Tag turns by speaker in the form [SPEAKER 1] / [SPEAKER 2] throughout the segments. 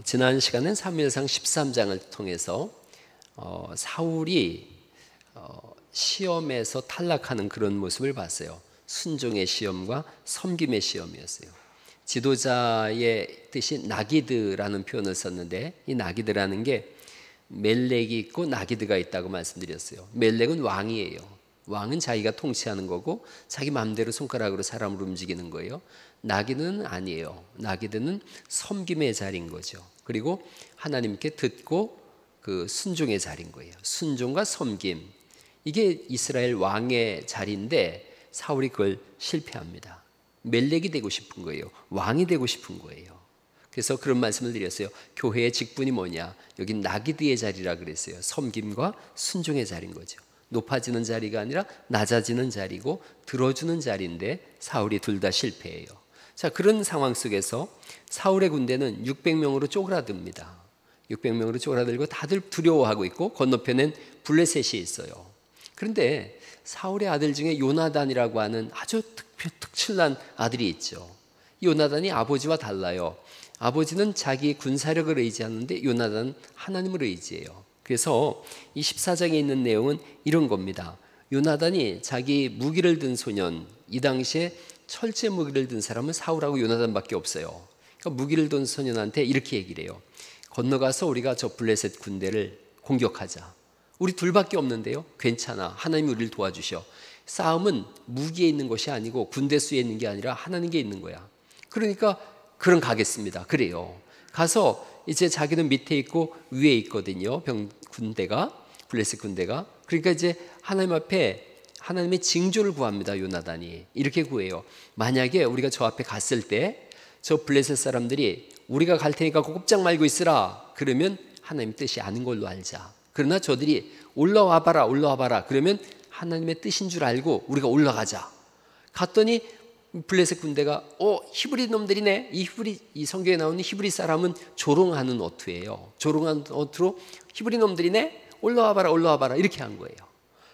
[SPEAKER 1] 지난 시간엔 사무엘상 13장을 통해서 사울이 시험에서 탈락하는 그런 모습을 봤어요. 순종의 시험과 섬김의 시험이었어요. 지도자의 뜻이 나기드라는 표현을 썼는데, 이 나기드라는 게 멜렉이 있고 나기드가 있다고 말씀드렸어요. 멜렉은 왕이에요. 왕은 자기가 통치하는 거고 자기 마음대로 손가락으로 사람을 움직이는 거예요. 나기드는 아니에요. 나기드는 섬김의 자리인 거죠. 그리고 하나님께 듣고 그 순종의 자리인 거예요. 순종과 섬김, 이게 이스라엘 왕의 자리인데 사울이 그걸 실패합니다. 멜렉이 되고 싶은 거예요. 왕이 되고 싶은 거예요. 그래서 그런 말씀을 드렸어요. 교회의 직분이 뭐냐? 여긴 나기드의 자리라 그랬어요. 섬김과 순종의 자리인 거죠. 높아지는 자리가 아니라 낮아지는 자리고 들어주는 자리인데 사울이 둘 다 실패해요. 자, 그런 상황 속에서 사울의 군대는 600명으로 쪼그라듭니다. 600명으로 쪼그라들고 다들 두려워하고 있고 건너편엔 블레셋이 있어요. 그런데 사울의 아들 중에 요나단이라고 하는 아주 특출난 아들이 있죠. 요나단이 아버지와 달라요. 아버지는 자기 군사력을 의지하는데 요나단은 하나님을 의지해요. 그래서 이 14장에 있는 내용은 이런 겁니다. 요나단이 자기 무기를 든 소년, 이 당시에 철제 무기를 든 사람은 사울하고 요나단밖에 없어요. 그러니까 무기를 든 소년한테 이렇게 얘기를 해요. 건너가서 우리가 저 블레셋 군대를 공격하자. 우리 둘밖에 없는데요. 괜찮아. 하나님이 우리를 도와주셔. 싸움은 무기에 있는 것이 아니고 군대 수에 있는 게 아니라 하나님께 있는 거야. 그러니까 그럼 가겠습니다. 그래요. 가서 이제 자기는 밑에 있고 위에 있거든요. 군대가, 블레셋 군대가. 그러니까 이제 하나님 앞에 하나님의 징조를 구합니다. 요나단이 이렇게 구해요. 만약에 우리가 저 앞에 갔을 때 저 블레셋 사람들이 우리가 갈 테니까 꼼짝 말고 있으라 그러면 하나님 뜻이 아닌 걸로 알자. 그러나 저들이 올라와 봐라 그러면 하나님의 뜻인 줄 알고 우리가 올라가자. 갔더니 블레셋 군대가 히브리 놈들이네. 이 성경에 나오는 히브리 사람은 조롱하는 어투예요. 조롱하는 어투로 히브리 놈들이네. 올라와 봐라 이렇게 한 거예요.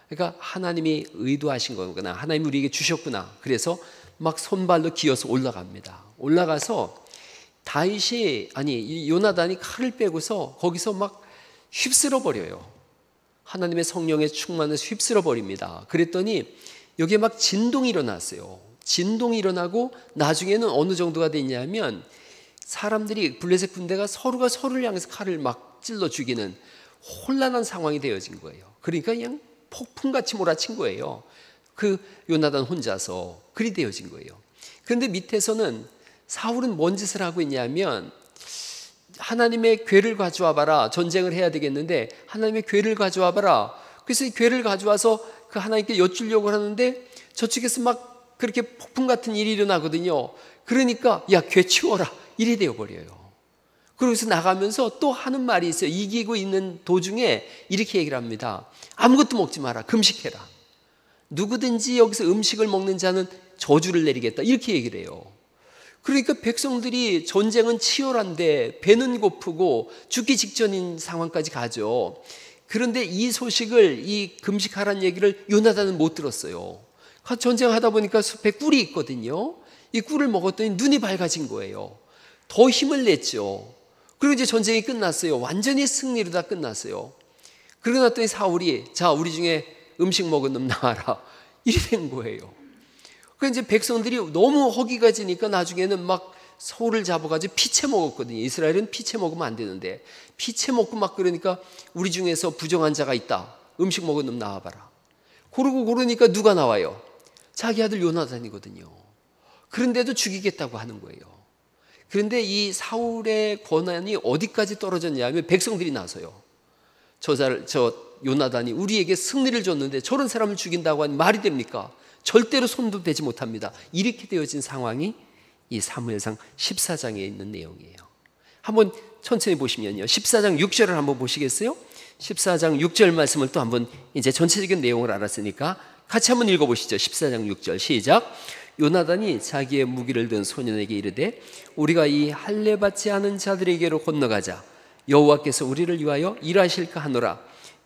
[SPEAKER 1] 그러니까 하나님이 의도하신 거구나. 하나님이 우리에게 주셨구나. 그래서 막 손발로 기어서 올라갑니다. 올라가서 요나단이 칼을 빼고서 거기서 막 휩쓸어 버려요. 하나님의 성령의 충만해서 휩쓸어 버립니다. 그랬더니 여기에 막 진동이 일어났어요. 진동이 일어나고 나중에는 어느 정도가 됐냐면 사람들이 블레셋 군대가 서로가 서로를 향해서 칼을 막 찔러 죽이는 혼란한 상황이 되어진 거예요. 그러니까 그냥 폭풍같이 몰아친 거예요. 그 요나단 혼자서 그리 되어진 거예요. 그런데 밑에서는 사울은 뭔 짓을 하고 있냐면 하나님의 궤를 가져와 봐라. 전쟁을 해야 되겠는데 하나님의 궤를 가져와 봐라. 그래서 이 궤를 가져와서 그 하나님께 여쭈려고 하는데 저쪽에서 막 그렇게 폭풍 같은 일이 일어나거든요. 그러니까 야, 궤 치워라. 이래 되어버려요. 그러고서 나가면서 또 하는 말이 있어요. 이기고 있는 도중에 이렇게 얘기를 합니다. 아무것도 먹지 마라. 금식해라. 누구든지 여기서 음식을 먹는 자는 저주를 내리겠다. 이렇게 얘기를 해요. 그러니까 백성들이 전쟁은 치열한데 배는 고프고 죽기 직전인 상황까지 가죠. 그런데 이 소식을, 이 금식하라는 얘기를 요나단은 못 들었어요. 전쟁하다 보니까 숲에 꿀이 있거든요. 이 꿀을 먹었더니 눈이 밝아진 거예요. 더 힘을 냈죠. 그리고 이제 전쟁이 끝났어요. 완전히 승리로 다 끝났어요. 그러고 났더니 사울이 자, 우리 중에 음식 먹은 놈 나와라. 이래 된 거예요. 그래서 이제 백성들이 너무 허기가 지니까 나중에는 막 소를 잡아가지고 피채 먹었거든요. 이스라엘은 피채 먹으면 안 되는데 피채 먹고 막 그러니까 우리 중에서 부정한 자가 있다. 음식 먹은 놈 나와봐라. 그러니까 누가 나와요? 자기 아들 요나단이거든요. 그런데도 죽이겠다고 하는 거예요. 그런데 이 사울의 권한이 어디까지 떨어졌냐면 백성들이 나서요. 저 요나단이 우리에게 승리를 줬는데 저런 사람을 죽인다고 하니 말이 됩니까? 절대로 손도 대지 못합니다. 이렇게 되어진 상황이 이 사무엘상 14장에 있는 내용이에요. 한번 천천히 보시면요. 14장 6절을 한번 보시겠어요? 14장 6절 말씀을 또 한번 이제 전체적인 내용을 알았으니까 같이 한번 읽어보시죠. 14장 6절 시작. 요나단이 자기의 무기를 든 소년에게 이르되 우리가 이 할례 받지 않은 자들에게로 건너가자. 여호와께서 우리를 위하여 일하실까 하노라.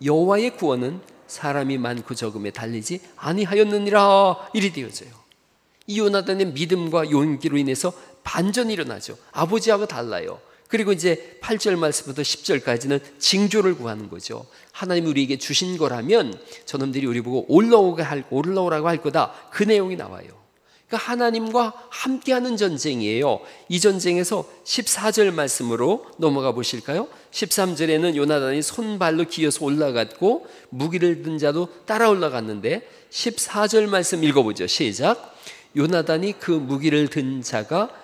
[SPEAKER 1] 여호와의 구원은 사람이 많고 적음에 달리지 아니하였느니라. 이리 되어져요. 이 요나단의 믿음과 용기로 인해서 반전이 일어나죠. 아버지하고 달라요. 그리고 이제 8절 말씀부터 10절까지는 징조를 구하는 거죠. 하나님이 우리에게 주신 거라면 저놈들이 우리 보고 올라오라고 할 거다. 그 내용이 나와요. 그러니까 하나님과 함께하는 전쟁이에요. 이 전쟁에서 14절 말씀으로 넘어가 보실까요? 13절에는 요나단이 손발로 기어서 올라갔고 무기를 든 자도 따라 올라갔는데 14절 말씀 읽어보죠. 시작. 요나단이 그 무기를 든 자가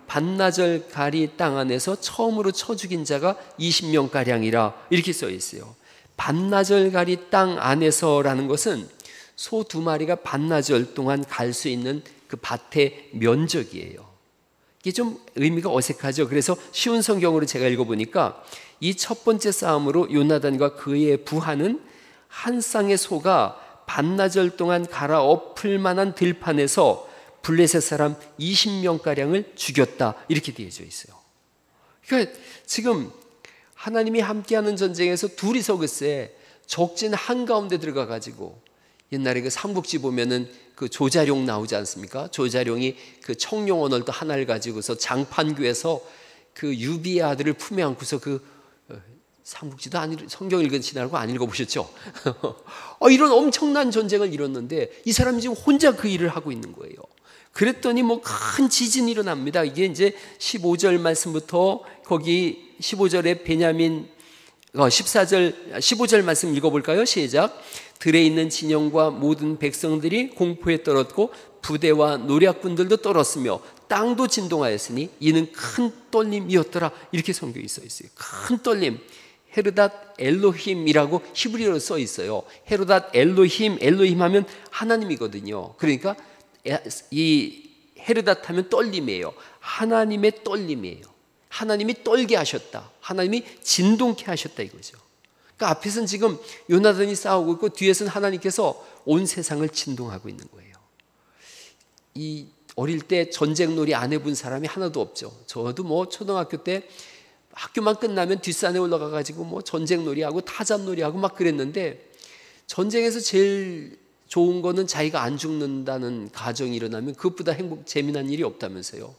[SPEAKER 1] 반나절 가리 땅 안에서 처음으로 쳐 죽인 자가 20명가량이라 이렇게 써 있어요. 반나절 가리 땅 안에서라는 것은 소 2마리가 반나절 동안 갈 수 있는 그 밭의 면적이에요. 이게 좀 의미가 어색하죠. 그래서 쉬운 성경으로 제가 읽어보니까 이 첫 번째 싸움으로 요나단과 그의 부하는 한 쌍의 소가 반나절 동안 갈아엎을 만한 들판에서 블레셋 사람 20명가량을 죽였다 이렇게 되어져 있어요. 그러니까 지금 하나님이 함께하는 전쟁에서 둘이서 글쎄 적진 한가운데 들어가 가지고 옛날에 그 삼국지 보면은 그 조자룡 나오지 않습니까? 조자룡이 그 청룡 언어도 하나를 가지고서 장판교에서 그 유비의 아들을 품에 안고서 그 삼국지도 성경 읽으시나고 안 읽어보셨죠? 이런 엄청난 전쟁을 이뤘는데 이 사람이 지금 혼자 그 일을 하고 있는 거예요. 그랬더니 뭐 큰 지진이 일어납니다. 이게 이제 15절 말씀부터 거기 15절에 베냐민 15절 말씀 읽어볼까요? 시작. 들에 있는 진영과 모든 백성들이 공포에 떨었고 부대와 노략군들도 떨었으며 땅도 진동하였으니 이는 큰 떨림이었더라. 이렇게 성경에 써 있어요. 큰 떨림. 헤르닷 엘로힘이라고 히브리어로 써 있어요. 헤르닷 엘로힘 하면 하나님이거든요. 그러니까 이 헤르닷 하면 떨림이에요. 하나님의 떨림이에요. 하나님이 떨게 하셨다. 하나님이 진동케 하셨다 이거죠. 그러니까 앞에서는 지금 요나단이 싸우고 있고 뒤에서는 하나님께서 온 세상을 진동하고 있는 거예요. 이 어릴 때 전쟁놀이 안 해본 사람이 하나도 없죠. 저도 뭐 초등학교 때 학교만 끝나면 뒷산에 올라가 가지고 뭐 전쟁놀이하고 타잔놀이하고 막 그랬는데 전쟁에서 제일 좋은 거는 자기가 안 죽는다는 가정이 일어나면 그것보다 재미난 일이 없다면서요.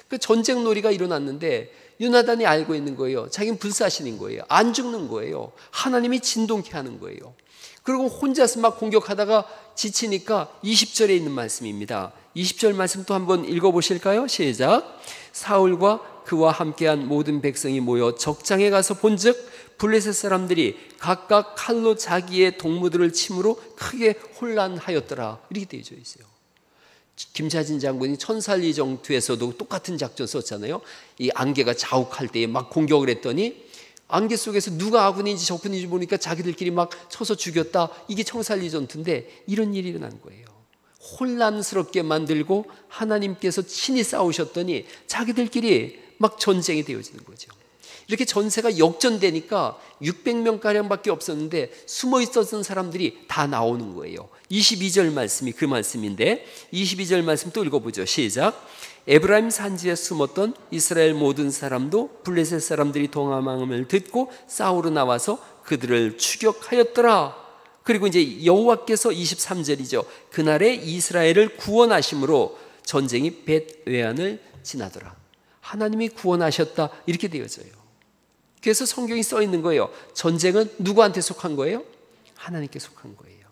[SPEAKER 1] 그 전쟁놀이가 일어났는데 요나단이 알고 있는 거예요. 자기는 불사신인 거예요. 안 죽는 거예요. 하나님이 진동케 하는 거예요. 그리고 혼자서 막 공격하다가 지치니까 20절에 있는 말씀입니다. 20절 말씀 또 한번 읽어보실까요? 시작. 사울과 그와 함께한 모든 백성이 모여 적장에 가서 본즉 블레셋 사람들이 각각 칼로 자기의 동무들을 침으로 크게 혼란하였더라. 이렇게 되어져 있어요. 김자진 장군이 천살리 정투에서도 똑같은 작전 썼잖아요. 이 안개가 자욱할 때에 막 공격을 했더니 안개 속에서 누가 아군인지 적군인지 모르니까 자기들끼리 막 쳐서 죽였다. 이게 청살리 전투인데 이런 일이 일어난 거예요. 혼란스럽게 만들고 하나님께서 친히 싸우셨더니 자기들끼리 막 전쟁이 되어지는 거죠. 이렇게 전세가 역전되니까 600명가량밖에 없었는데 숨어 있었던 사람들이 다 나오는 거예요. 22절 말씀이 그 말씀인데 22절 말씀 또 읽어보죠. 시작. 에브라임 산지에 숨었던 이스라엘 모든 사람도 블레셋 사람들이 동함함을 듣고 싸우러 나와서 그들을 추격하였더라. 그리고 이제 여호와께서 23절이죠. 그날에 이스라엘을 구원하심으로 전쟁이 벳외안을 지나더라. 하나님이 구원하셨다 이렇게 되어져요. 그래서 성경이 써 있는 거예요. 전쟁은 누구한테 속한 거예요? 하나님께 속한 거예요.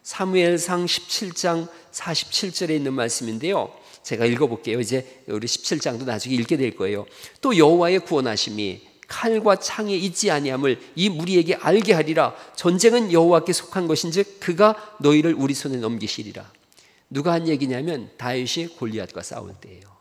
[SPEAKER 1] 사무엘상 17장 47절에 있는 말씀인데요. 제가 읽어볼게요. 이제 우리 17장도 나중에 읽게 될 거예요. 또 여호와의 구원하심이 칼과 창에 있지 아니함을 이 무리에게 알게 하리라. 전쟁은 여호와께 속한 것인즉 그가 너희를 우리 손에 넘기시리라. 누가 한 얘기냐면 다윗이 골리앗과 싸울 때예요.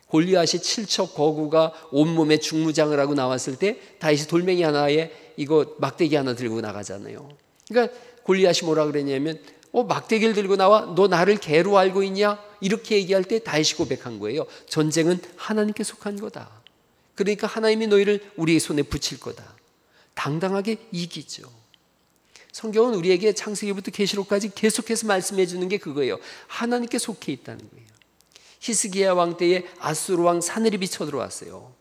[SPEAKER 1] 골리앗이 7척 거구가 온몸에 중무장을 하고 나왔을 때 다윗이 돌멩이 하나에 이거 막대기 하나 들고 나가잖아요. 그러니까 골리앗이 뭐라 그랬냐면 막대기를 들고 나와 너 나를 개로 알고 있냐? 이렇게 얘기할 때 다윗이 고백한 거예요. 전쟁은 하나님께 속한 거다. 그러니까 하나님이 너희를 우리의 손에 붙일 거다. 당당하게 이기죠. 성경은 우리에게 창세기부터 계시록까지 계속해서 말씀해 주는 게 그거예요. 하나님께 속해 있다는 거예요. 히스기야 왕 때에 아수르 왕 사느립이 쳐들어왔어요.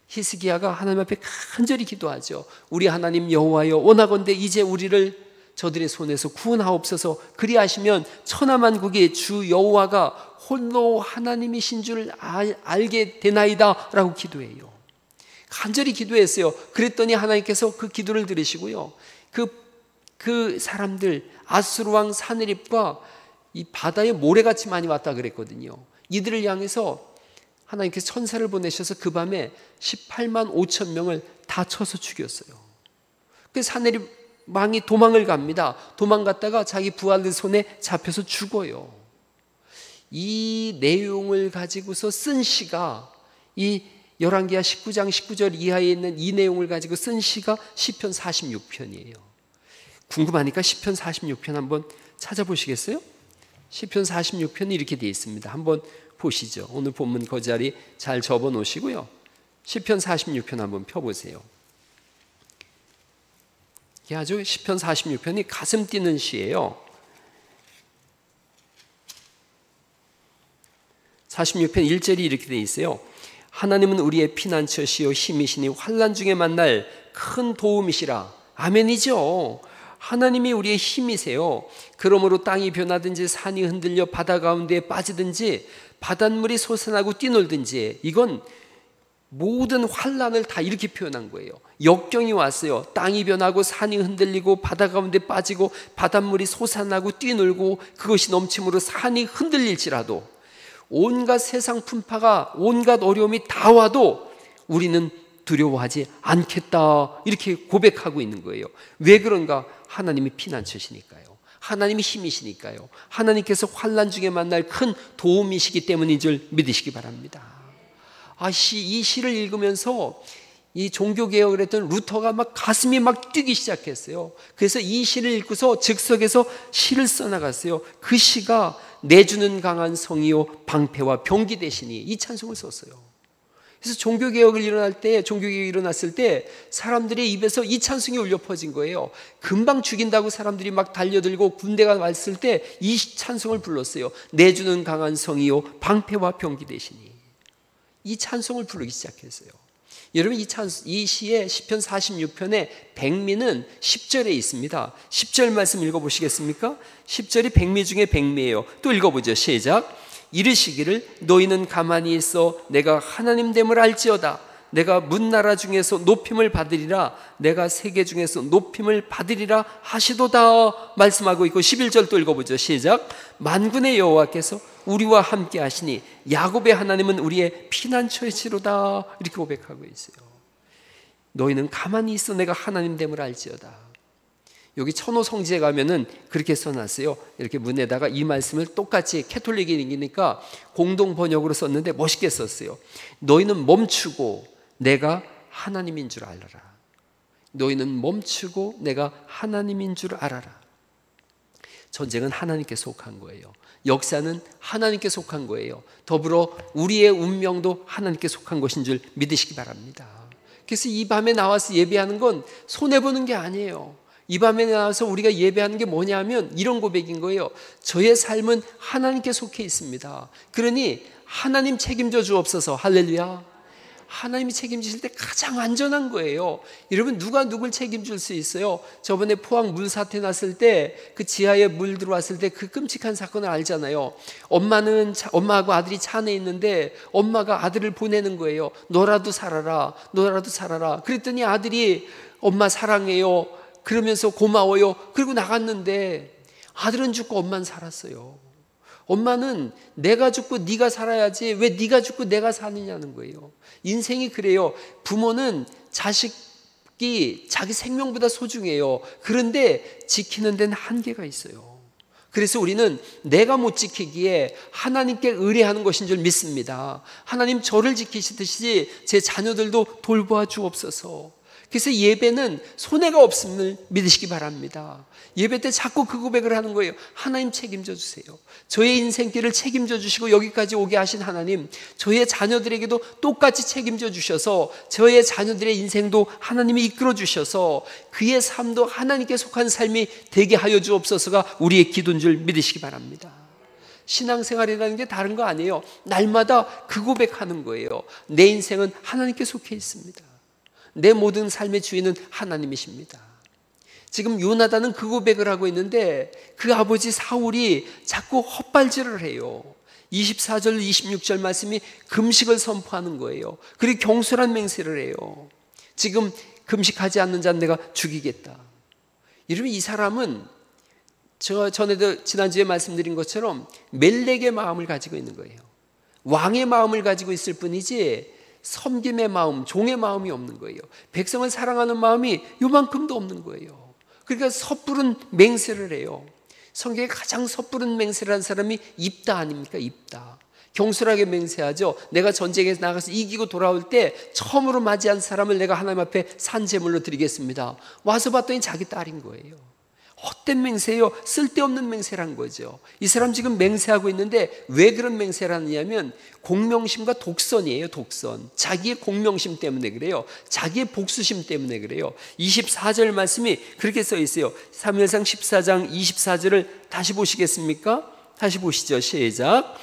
[SPEAKER 1] 히스기야가 하나님 앞에 간절히 기도하죠. 우리 하나님 여호와여 원하건대 이제 우리를 저들의 손에서 구원하옵소서. 그리하시면 천하만국의 주 여호와가 홀로 하나님이신 줄 알게 되나이다 라고 기도해요. 간절히 기도했어요. 그랬더니 하나님께서 그 기도를 들으시고요. 그 사람들 아수르 왕 사느립과 이 바다에 모래같이 많이 왔다 그랬거든요. 이들을 향해서 하나님께서 천사를 보내셔서 그 밤에 18만 5천 명을 다 쳐서 죽였어요. 그 사느립 왕이 도망을 갑니다. 도망갔다가 자기 부하들 손에 잡혀서 죽어요. 이 내용을 가지고서 쓴 시가 이 열왕기하 19장 19절 이하에 있는 이 내용을 가지고 쓴 시가 시편 46편이에요. 궁금하니까 시편 46편 한번 찾아보시겠어요? 시편 46편이 이렇게 되어 있습니다. 한번 보시죠. 오늘 본문 그 자리 잘 접어 놓으시고요. 시편 46편 한번 펴보세요. 이게 아주 시편 46편이 가슴 뛰는 시예요. 46편 1절이 이렇게 되어 있어요. 하나님은 우리의 피난처시요 힘이시니 환난 중에 만날 큰 도움이시라. 아멘이죠. 하나님이 우리의 힘이세요. 그러므로 땅이 변하든지 산이 흔들려 바다 가운데에 빠지든지 바닷물이 솟아나고 뛰놀든지, 이건 모든 환난을 다 이렇게 표현한 거예요. 역경이 왔어요. 땅이 변하고 산이 흔들리고 바다 가운데 빠지고 바닷물이 솟아나고 뛰놀고 그것이 넘침으로 산이 흔들릴지라도, 온갖 세상 풍파가 온갖 어려움이 다 와도 우리는 두려워하지 않겠다, 이렇게 고백하고 있는 거예요. 왜 그런가? 하나님이 피난처시니까요. 하나님이 힘이시니까요. 하나님께서 환난 중에 만날 큰 도움이시기 때문인 줄 믿으시기 바랍니다. 이 시를 읽으면서 이 종교개혁을 했던 루터가 막 가슴이 막 뛰기 시작했어요. 그래서 이 시를 읽고서 즉석에서 시를 써나갔어요. 그 시가 내주는 강한 성이요 방패와 병기 되시니, 이 찬송을 썼어요. 그래서 종교개혁이 일어났을 때 사람들의 입에서 이 찬송이 울려 퍼진 거예요. 금방 죽인다고 사람들이 막 달려들고 군대가 왔을 때 이 찬송을 불렀어요. 내주는 강한 성이요 방패와 병기 되시니. 이 찬송을 부르기 시작했어요. 여러분, 이 시의 시편 46편의 백미는 10절에 있습니다. 10절 말씀 읽어보시겠습니까? 10절이 백미 중에 백미예요. 또 읽어보죠. 시작. 이르시기를 너희는 가만히 있어 내가 하나님됨을 알지어다. 내가 문나라 중에서 높임을 받으리라. 내가 세계 중에서 높임을 받으리라 하시도다 말씀하고 있고, 11절 또 읽어보죠. 시작. 만군의 여호와께서 우리와 함께 하시니 야곱의 하나님은 우리의 피난처이시로다, 이렇게 고백하고 있어요. 너희는 가만히 있어 내가 하나님됨을 알지어다. 여기 천호성지에 가면은 그렇게 써놨어요. 이렇게 문에다가 이 말씀을 똑같이 캐톨릭이니까 공동 번역으로 썼는데 멋있게 썼어요. 너희는 멈추고 내가 하나님인 줄 알아라. 너희는 멈추고 내가 하나님인 줄 알아라. 전쟁은 하나님께 속한 거예요. 역사는 하나님께 속한 거예요. 더불어 우리의 운명도 하나님께 속한 것인 줄 믿으시기 바랍니다. 그래서 이 밤에 나와서 예배하는 건 손해보는 게 아니에요. 이 밤에 나와서 우리가 예배하는 게 뭐냐면 이런 고백인 거예요. 저의 삶은 하나님께 속해 있습니다. 그러니 하나님 책임져 주옵소서. 할렐루야. 하나님이 책임지실 때 가장 안전한 거예요. 여러분, 누가 누굴 책임질 수 있어요? 저번에 포항 물사태 났을 때 그 지하에 물 들어왔을 때 그 끔찍한 사건을 알잖아요. 엄마하고 아들이 차 안에 있는데 엄마가 아들을 보내는 거예요. 너라도 살아라, 너라도 살아라. 그랬더니 아들이 엄마 사랑해요, 그러면서 고마워요, 그리고 나갔는데 아들은 죽고 엄마는 살았어요. 엄마는 내가 죽고 네가 살아야지 왜 네가 죽고 내가 사느냐는 거예요. 인생이 그래요. 부모는 자식이 자기 생명보다 소중해요. 그런데 지키는 데는 한계가 있어요. 그래서 우리는 내가 못 지키기에 하나님께 의뢰하는 것인 줄 믿습니다. 하나님 저를 지키시듯이 제 자녀들도 돌보아 주옵소서. 그래서 예배는 손해가 없음을 믿으시기 바랍니다. 예배 때 자꾸 그 고백을 하는 거예요. 하나님 책임져 주세요. 저의 인생길을 책임져 주시고 여기까지 오게 하신 하나님, 저의 자녀들에게도 똑같이 책임져 주셔서 저의 자녀들의 인생도 하나님이 이끌어 주셔서 그의 삶도 하나님께 속한 삶이 되게 하여 주옵소서가 우리의 기도인 줄 믿으시기 바랍니다. 신앙생활이라는 게 다른 거 아니에요. 날마다 그 고백하는 거예요. 내 인생은 하나님께 속해 있습니다. 내 모든 삶의 주인은 하나님이십니다. 지금 요나단은 그 고백을 하고 있는데 그 아버지 사울이 자꾸 헛발질을 해요. 24절 26절 말씀이 금식을 선포하는 거예요. 그리고 경솔한 맹세를 해요. 지금 금식하지 않는 자는 내가 죽이겠다. 이러면 이 사람은 전에도 지난주에 말씀드린 것처럼 멜렉의 마음을 가지고 있는 거예요. 왕의 마음을 가지고 있을 뿐이지 섬김의 마음, 종의 마음이 없는 거예요. 백성을 사랑하는 마음이 요만큼도 없는 거예요. 그러니까 섣부른 맹세를 해요. 성경에 가장 섣부른 맹세를 한 사람이 입다 아닙니까? 입다. 경솔하게 맹세하죠. 내가 전쟁에 나가서 이기고 돌아올 때 처음으로 맞이한 사람을 내가 하나님 앞에 산제물로 드리겠습니다. 와서 봤더니 자기 딸인 거예요. 헛된 맹세예요. 쓸데없는 맹세란 거죠. 이 사람 지금 맹세하고 있는데 왜 그런 맹세를 하느냐면 공명심과 독선이에요. 독선. 자기의 공명심 때문에 그래요. 자기의 복수심 때문에 그래요. 24절 말씀이 그렇게 써 있어요. 사무엘상 14장 24절을 다시 보시겠습니까? 다시 보시죠. 시작.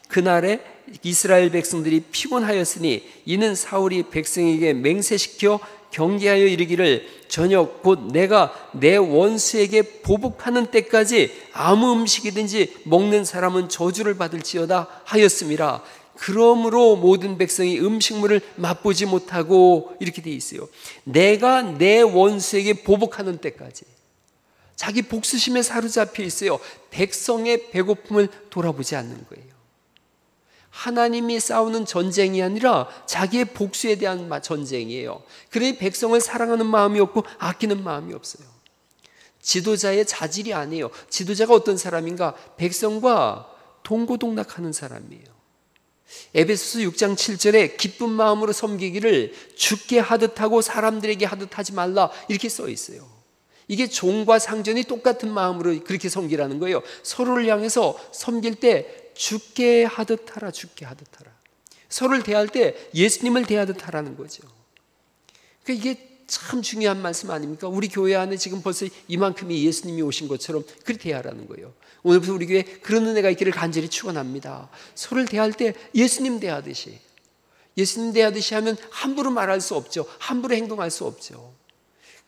[SPEAKER 1] 그날에 이스라엘 백성들이 피곤하였으니 이는 사울이 백성에게 맹세시켜 경계하여 이르기를 저녁 곧 내가 내 원수에게 보복하는 때까지 아무 음식이든지 먹는 사람은 저주를 받을지어다 하였음이라. 그러므로 모든 백성이 음식물을 맛보지 못하고 이렇게 돼 있어요. 내가 내 원수에게 보복하는 때까지. 자기 복수심에 사로잡혀 있어요. 백성의 배고픔을 돌아보지 않는 거예요. 하나님이 싸우는 전쟁이 아니라 자기의 복수에 대한 전쟁이에요. 그러니 백성을 사랑하는 마음이 없고 아끼는 마음이 없어요. 지도자의 자질이 아니에요. 지도자가 어떤 사람인가? 백성과 동고동락하는 사람이에요. 에베소서 6장 7절에 기쁜 마음으로 섬기기를 주께 하듯 하고 사람들에게 하듯 하지 말라 이렇게 써 있어요. 이게 종과 상전이 똑같은 마음으로 그렇게 섬기라는 거예요. 서로를 향해서 섬길 때 주께 하듯 하라, 주께 하듯 하라. 서로를 대할 때 예수님을 대하듯 하라는 거죠. 그러니까 이게 참 중요한 말씀 아닙니까? 우리 교회 안에 지금 벌써 이만큼이 예수님이 오신 것처럼 그렇게 대하라는 거예요. 오늘부터 우리 교회에 그런 은혜가 있기를 간절히 축원합니다. 서로를 대할 때 예수님 대하듯이, 예수님 대하듯이 하면 함부로 말할 수 없죠. 함부로 행동할 수 없죠.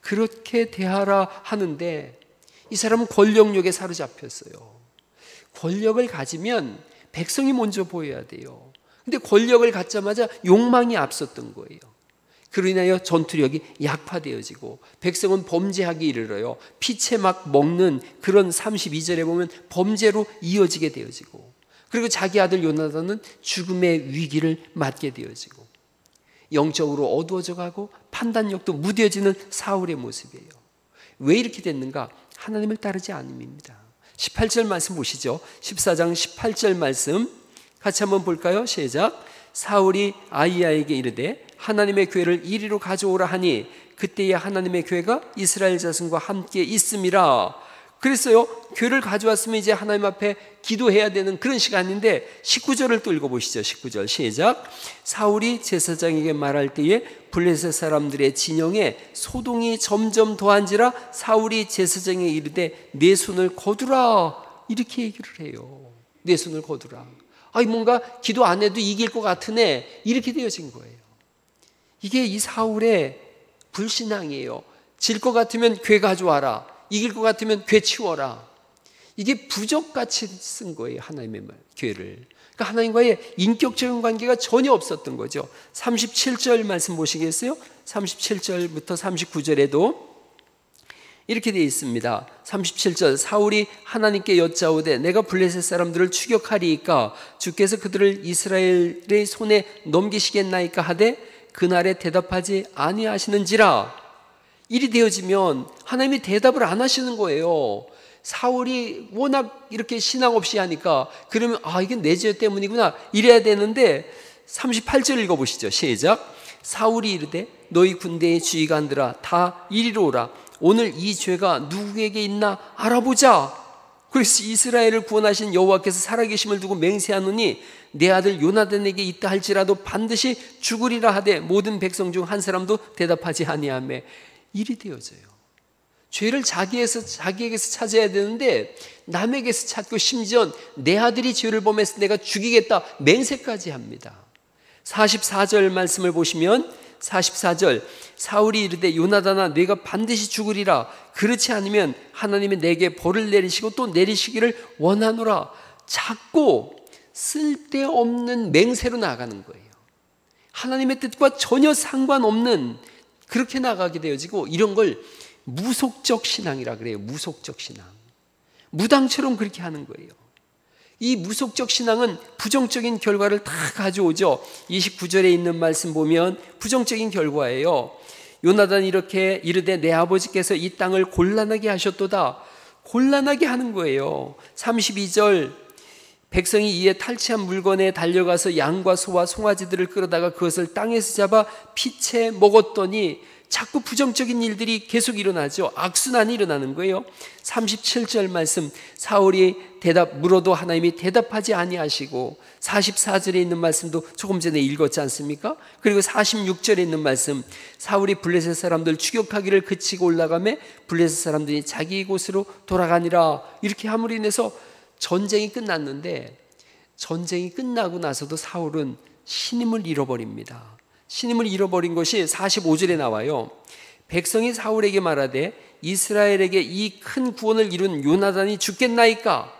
[SPEAKER 1] 그렇게 대하라 하는데 이 사람은 권력욕에 사로잡혔어요. 권력을 가지면 백성이 먼저 보여야 돼요. 근데 권력을 갖자마자 욕망이 앞섰던 거예요. 그로 인하여 전투력이 약화되어지고 백성은 범죄하기 이르러요. 피채 막 먹는 그런 32절에 보면 범죄로 이어지게 되어지고, 그리고 자기 아들 요나단은 죽음의 위기를 맞게 되어지고, 영적으로 어두워져 가고 판단력도 무뎌지는 사울의 모습이에요. 왜 이렇게 됐는가? 하나님을 따르지 않음입니다. 18절 말씀 보시죠. 14장 18절 말씀 같이 한번 볼까요? 시작. 사울이 아히야에게 이르되 하나님의 교회를 이리로 가져오라 하니 그때에 하나님의 교회가 이스라엘 자손과 함께 있음이라. 그랬어요. 교회를 가져왔으면 이제 하나님 앞에 기도해야 되는 그런 시간인데 19절을 또 읽어보시죠. 19절 시작. 사울이 제사장에게 말할 때에 블레셋 사람들의 진영에 소동이 점점 더한지라 사울이 제사장에게 이르되 내 손을 거두라 이렇게 얘기를 해요. 내 손을 거두라. 뭔가 기도 안 해도 이길 것 같으네 이렇게 되어진 거예요. 이게 이 사울의 불신앙이에요. 질 것 같으면 교회 가져와라, 이길 것 같으면 교회 치워라. 이게 부적같이 쓴 거예요. 하나님의 교회를. 그러니까 하나님과의 인격적인 관계가 전혀 없었던 거죠. 37절 말씀 보시겠어요? 37절부터 39절에도 이렇게 되어 있습니다. 37절 사울이 하나님께 여짜오되 내가 블레셋 사람들을 추격하리이까 주께서 그들을 이스라엘의 손에 넘기시겠나이까 하되 그날에 대답하지 아니하시는지라. 일이 되어지면 하나님이 대답을 안 하시는 거예요. 사울이 워낙 이렇게 신앙 없이 하니까 그러면 이게 내 죄 때문이구나 이래야 되는데 38절 읽어보시죠. 시작. 사울이 이르되 너희 군대의 지휘관들아 다 이리로 오라. 오늘 이 죄가 누구에게 있나 알아보자. 그래서 이스라엘을 구원하신 여호와께서 살아계심을 두고 맹세하노니 내 아들 요나단에게 있다 할지라도 반드시 죽으리라 하되 모든 백성 중 한 사람도 대답하지 아니하매 일이 되어져요. 죄를 자기에게서 찾아야 되는데 남에게서 찾고 심지어 내 아들이 죄를 범해서 내가 죽이겠다 맹세까지 합니다. 44절 말씀을 보시면 44절 사울이 이르되 요나단아 네가 반드시 죽으리라. 그렇지 않으면 하나님이 내게 벌을 내리시고 또 내리시기를 원하노라. 자꾸 쓸데없는 맹세로 나아가는 거예요. 하나님의 뜻과 전혀 상관없는 그렇게 나가게 되어지고, 이런 걸 무속적 신앙이라 그래요. 무속적 신앙. 무당처럼 그렇게 하는 거예요. 이 무속적 신앙은 부정적인 결과를 다 가져오죠. 29절에 있는 말씀 보면 부정적인 결과예요. 요나단이 이렇게 이르되 내 아버지께서 이 땅을 곤란하게 하셨도다. 곤란하게 하는 거예요. 32절 백성이 이에 탈취한 물건에 달려가서 양과 소와 송아지들을 끌어다가 그것을 땅에서 잡아 피채 먹었더니, 자꾸 부정적인 일들이 계속 일어나죠. 악순환이 일어나는 거예요. 37절 말씀, 사울이 물어도 하나님이 대답하지 아니하시고, 44절에 있는 말씀도 조금 전에 읽었지 않습니까? 그리고 46절에 있는 말씀, 사울이 블레셋 사람들 추격하기를 그치고 올라가매 블레셋 사람들이 자기 곳으로 돌아가니라. 이렇게 함으로 인해서 전쟁이 끝났는데, 전쟁이 끝나고 나서도 사울은 신임을 잃어버립니다. 신임을 잃어버린 것이 45절에 나와요. 백성이 사울에게 말하되 이스라엘에게 이 큰 구원을 이룬 요나단이 죽겠나이까?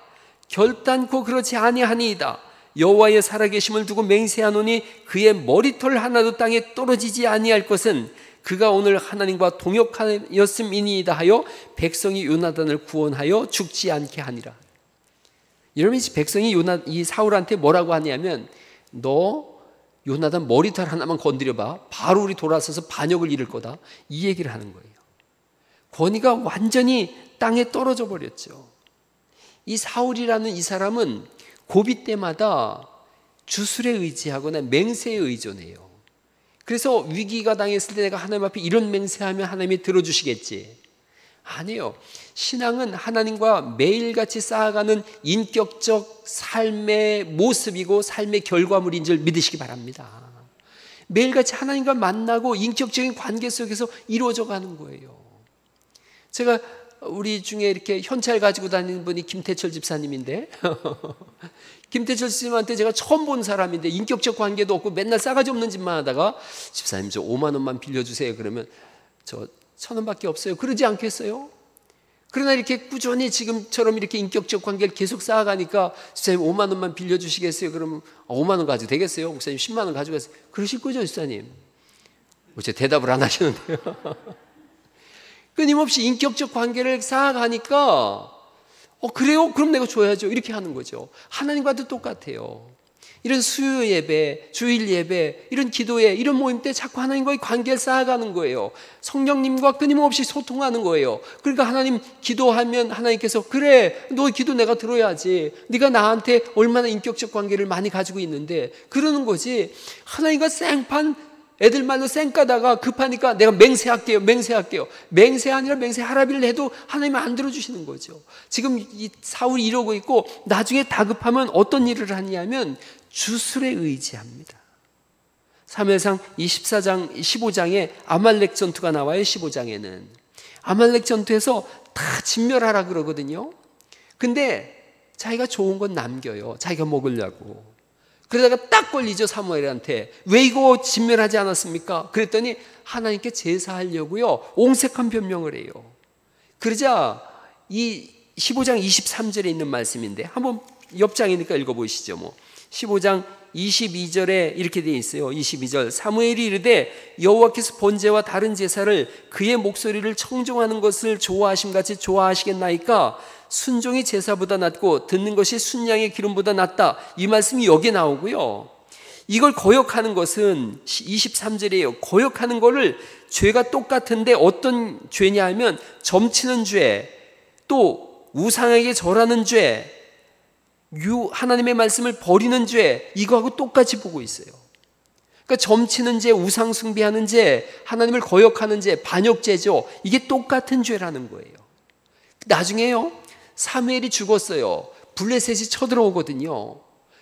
[SPEAKER 1] 결단코 그렇지 아니하니이다. 여호와의 살아계심을 두고 맹세하노니 그의 머리털 하나도 땅에 떨어지지 아니할 것은 그가 오늘 하나님과 동역하였음이니이다 하여 백성이 요나단을 구원하여 죽지 않게 하니라. 이러면 백성이 이 사울한테 뭐라고 하냐면, 너 요나단 머리털 하나만 건드려봐, 바로 우리 돌아서서 반역을 이룰 거다, 이 얘기를 하는 거예요. 권위가 완전히 땅에 떨어져 버렸죠. 이 사울이라는 이 사람은 고비 때마다 주술에 의지하거나 맹세에 의존해요. 그래서 위기가 당했을 때 내가 하나님 앞에 이런 맹세하면 하나님이 들어주시겠지. 아니에요. 신앙은 하나님과 매일같이 쌓아가는 인격적 삶의 모습이고 삶의 결과물인 줄 믿으시기 바랍니다. 매일같이 하나님과 만나고 인격적인 관계 속에서 이루어져 가는 거예요. 제가 우리 중에 이렇게 현찰 가지고 다니는 분이 김태철 집사님인데 김태철 집사님한테 제가 처음 본 사람인데 인격적 관계도 없고 맨날 싸가지 없는 짓만 하다가, 집사님 저 5만 원만 빌려주세요. 그러면 저 1,000원밖에 없어요. 그러지 않겠어요? 그러나 이렇게 꾸준히 지금처럼 이렇게 인격적 관계를 계속 쌓아가니까, 집사님 5만 원만 빌려주시겠어요? 그러면 5만 원 가지고 되겠어요? 목사님 10만 원 가지고 가세요. 그러실 거죠, 집사님? 제 대답을 안 하시는데요. 끊임없이 인격적 관계를 쌓아가니까 그래요? 그럼 내가 줘야죠. 이렇게 하는 거죠. 하나님과도 똑같아요. 이런 수요 예배, 주일 예배, 이런 기도회, 이런 모임 때 자꾸 하나님과의 관계를 쌓아가는 거예요. 성령님과 끊임없이 소통하는 거예요. 그러니까 하나님 기도하면 하나님께서, 그래, 너 기도 내가 들어야지. 네가 나한테 얼마나 인격적 관계를 많이 가지고 있는데, 그러는 거지. 하나님과 생판, 애들 말로 쌩까다가 급하니까 내가 맹세할게요. 맹세 아니라 맹세하라비를 해도 하나님은 안 들어주시는 거죠. 지금 이 사울이 이러고 있고, 나중에 다급하면 어떤 일을 하냐면 주술에 의지합니다. 사무엘상 15장에 아말렉 전투가 나와요. 15장에는 아말렉 전투에서 다 진멸하라 그러거든요. 근데 자기가 좋은 건 남겨요. 자기가 먹으려고. 그러다가 딱 걸리죠. 사무엘한테. 왜 이거 진멸하지 않았습니까? 그랬더니 하나님께 제사하려고요, 옹색한 변명을 해요. 그러자 이 15장 23절에 있는 말씀인데, 한번 옆장이니까 읽어보시죠. 15장 22절에 이렇게 되어 있어요. 22절, 사무엘이 이르되 여호와께서 번제와 다른 제사를 그의 목소리를 청종하는 것을 좋아하심같이 좋아하시겠나이까? 순종이 제사보다 낫고 듣는 것이 순양의 기름보다 낫다. 이 말씀이 여기에 나오고요. 이걸 거역하는 것은 23절이에요. 거역하는 거를 죄가 똑같은데 어떤 죄냐 하면 점치는 죄, 또 우상에게 절하는 죄, 하나님의 말씀을 버리는 죄, 이거하고 똑같이 보고 있어요. 그러니까 점치는 죄, 우상 숭배하는 죄, 하나님을 거역하는 죄, 반역죄죠. 이게 똑같은 죄라는 거예요. 나중에요, 사무엘이 죽었어요. 블레셋이 쳐들어오거든요.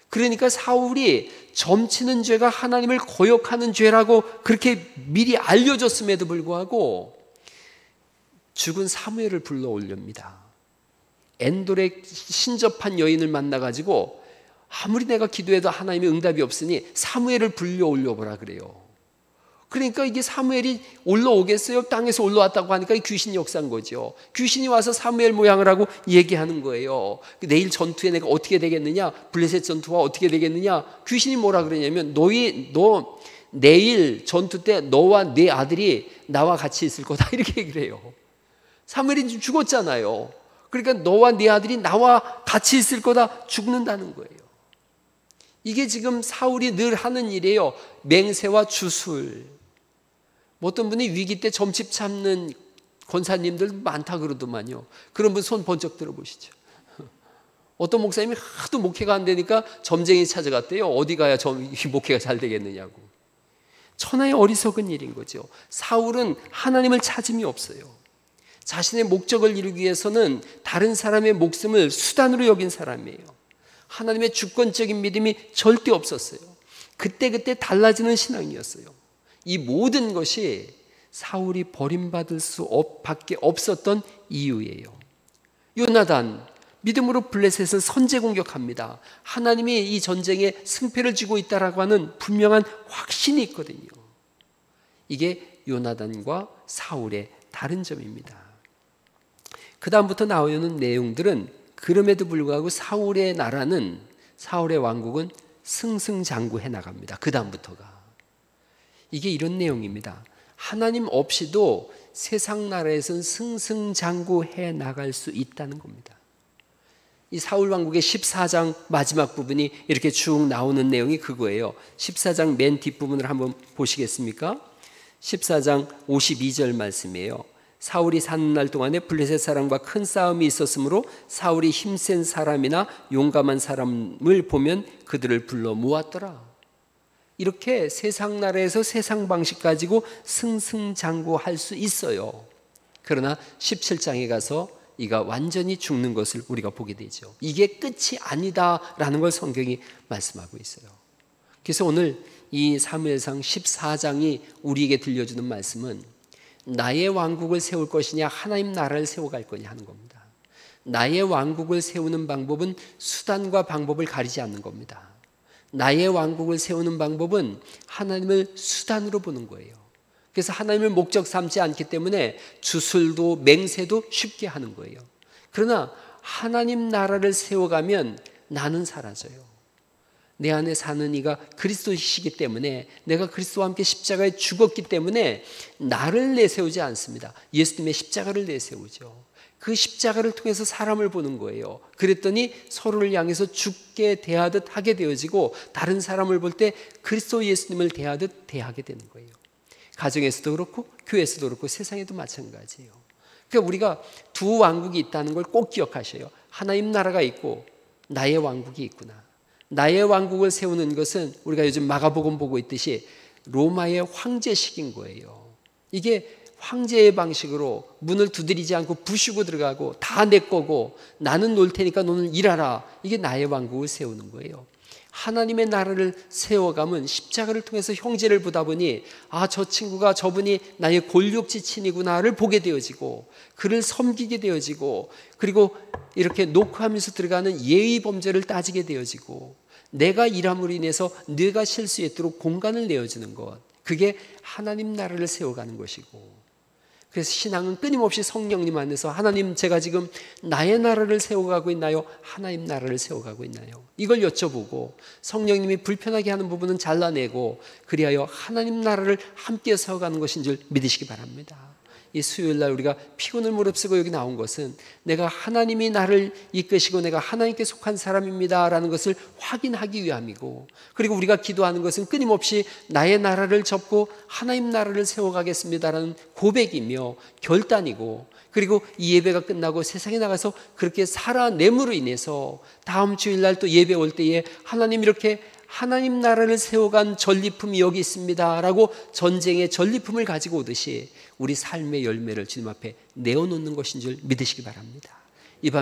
[SPEAKER 1] 그러니까 사울이 점치는 죄가 하나님을 거역하는 죄라고 그렇게 미리 알려줬음에도 불구하고 죽은 사무엘을 불러 올립니다. 엔돌에 신접한 여인을 만나가지고, 아무리 내가 기도해도 하나님의 응답이 없으니 사무엘을 불려 올려보라 그래요. 그러니까 이게 사무엘이 올라오겠어요? 땅에서 올라왔다고 하니까 귀신이 역사한 거죠. 귀신이 와서 사무엘 모양을 하고 얘기하는 거예요. 내일 전투에 내가 어떻게 되겠느냐? 블레셋 전투와 어떻게 되겠느냐? 귀신이 뭐라 그러냐면 너 내일 전투 때 너와 네 아들이 나와 같이 있을 거다 이렇게 얘기를 해요. 사무엘이 죽었잖아요. 그러니까 너와 네 아들이 나와 같이 있을 거다, 죽는다는 거예요. 이게 지금 사울이 늘 하는 일이에요. 맹세와 주술. 어떤 분이 위기 때 점집 참는 권사님들 많다 그러더만요. 그런 분 손 번쩍 들어보시죠. 어떤 목사님이 하도 목회가 안 되니까 점쟁이 찾아갔대요. 어디 가야 목회가 잘 되겠느냐고. 천하의 어리석은 일인 거죠. 사울은 하나님을 찾음이 없어요. 자신의 목적을 이루기 위해서는 다른 사람의 목숨을 수단으로 여긴 사람이에요. 하나님의 주권적인 믿음이 절대 없었어요. 그때그때 달라지는 신앙이었어요. 이 모든 것이 사울이 버림받을 수밖에 없었던 이유예요. 요나단, 믿음으로 블레셋을 선제 공격합니다. 하나님이 이 전쟁에 승패를 쥐고 있다라고 하는 분명한 확신이 있거든요. 이게 요나단과 사울의 다른 점입니다. 그 다음부터 나오는 내용들은 그럼에도 불구하고 사울의 나라는, 사울의 왕국은 승승장구해 나갑니다. 그 다음부터가. 이게 이런 내용입니다. 하나님 없이도 세상 나라에서는 승승장구해 나갈 수 있다는 겁니다. 이 사울 왕국의 14장 마지막 부분이 이렇게 쭉 나오는 내용이 그거예요. 14장 맨 뒷부분을 한번 보시겠습니까? 14장 52절 말씀이에요. 사울이 사는 날 동안에 블레셋 사람과 큰 싸움이 있었으므로 사울이 힘센 사람이나 용감한 사람을 보면 그들을 불러 모았더라. 이렇게 세상 나라에서 세상 방식 가지고 승승장구할 수 있어요. 그러나 17장에 가서 이가 완전히 죽는 것을 우리가 보게 되죠. 이게 끝이 아니다라는 걸 성경이 말씀하고 있어요. 그래서 오늘 이 사무엘상 14장이 우리에게 들려주는 말씀은 나의 왕국을 세울 것이냐 하나님 나라를 세워갈 거냐 하는 겁니다. 나의 왕국을 세우는 방법은 수단과 방법을 가리지 않는 겁니다. 나의 왕국을 세우는 방법은 하나님을 수단으로 보는 거예요. 그래서 하나님을 목적 삼지 않기 때문에 주술도 맹세도 쉽게 하는 거예요. 그러나 하나님 나라를 세워가면 나는 사라져요. 내 안에 사는 이가 그리스도이시기 때문에, 내가 그리스도와 함께 십자가에 죽었기 때문에 나를 내세우지 않습니다. 예수님의 십자가를 내세우죠. 그 십자가를 통해서 사람을 보는 거예요. 그랬더니 서로를 향해서 죽게 대하듯 하게 되어지고, 다른 사람을 볼 때 그리스도 예수님을 대하듯 대하게 되는 거예요. 가정에서도 그렇고 교회에서도 그렇고 세상에도 마찬가지예요. 그러니까 우리가 두 왕국이 있다는 걸 꼭 기억하셔요. 하나님 나라가 있고 나의 왕국이 있구나. 나의 왕국을 세우는 것은 우리가 요즘 마가복음 보고 있듯이 로마의 황제식인 거예요. 이게 황제의 방식으로 문을 두드리지 않고 부수고 들어가고 다 내 거고 나는 놀 테니까 너는 일하라. 이게 나의 왕국을 세우는 거예요. 하나님의 나라를 세워가면 십자가를 통해서 형제를 보다 보니 저 친구가, 저분이 나의 골육지친이구나를 보게 되어지고 그를 섬기게 되어지고, 그리고 이렇게 녹화하면서 들어가는 예의 범죄를 따지게 되어지고, 내가 일함으로 인해서 네가 쉴 수 있도록 공간을 내어주는 것, 그게 하나님 나라를 세워가는 것이고, 그래서 신앙은 끊임없이 성령님 안에서 하나님, 제가 지금 나의 나라를 세워가고 있나요? 하나님 나라를 세워가고 있나요? 이걸 여쭤보고 성령님이 불편하게 하는 부분은 잘라내고, 그리하여 하나님 나라를 함께 세워가는 것인 줄 믿으시기 바랍니다. 이 수요일날 우리가 피곤을 무릅쓰고 여기 나온 것은 내가 하나님이 나를 이끄시고 내가 하나님께 속한 사람입니다 라는 것을 확인하기 위함이고, 그리고 우리가 기도하는 것은 끊임없이 나의 나라를 접고 하나님 나라를 세워가겠습니다 라는 고백이며 결단이고, 그리고 이 예배가 끝나고 세상에 나가서 그렇게 살아냄으로 인해서 다음 주일날 또 예배 올 때에 하나님, 이렇게 하나님 나라를 세워간 전리품이 여기 있습니다 라고 전쟁의 전리품을 가지고 오듯이 우리 삶의 열매를 주님 앞에 내어놓는 것인 줄 믿으시기 바랍니다.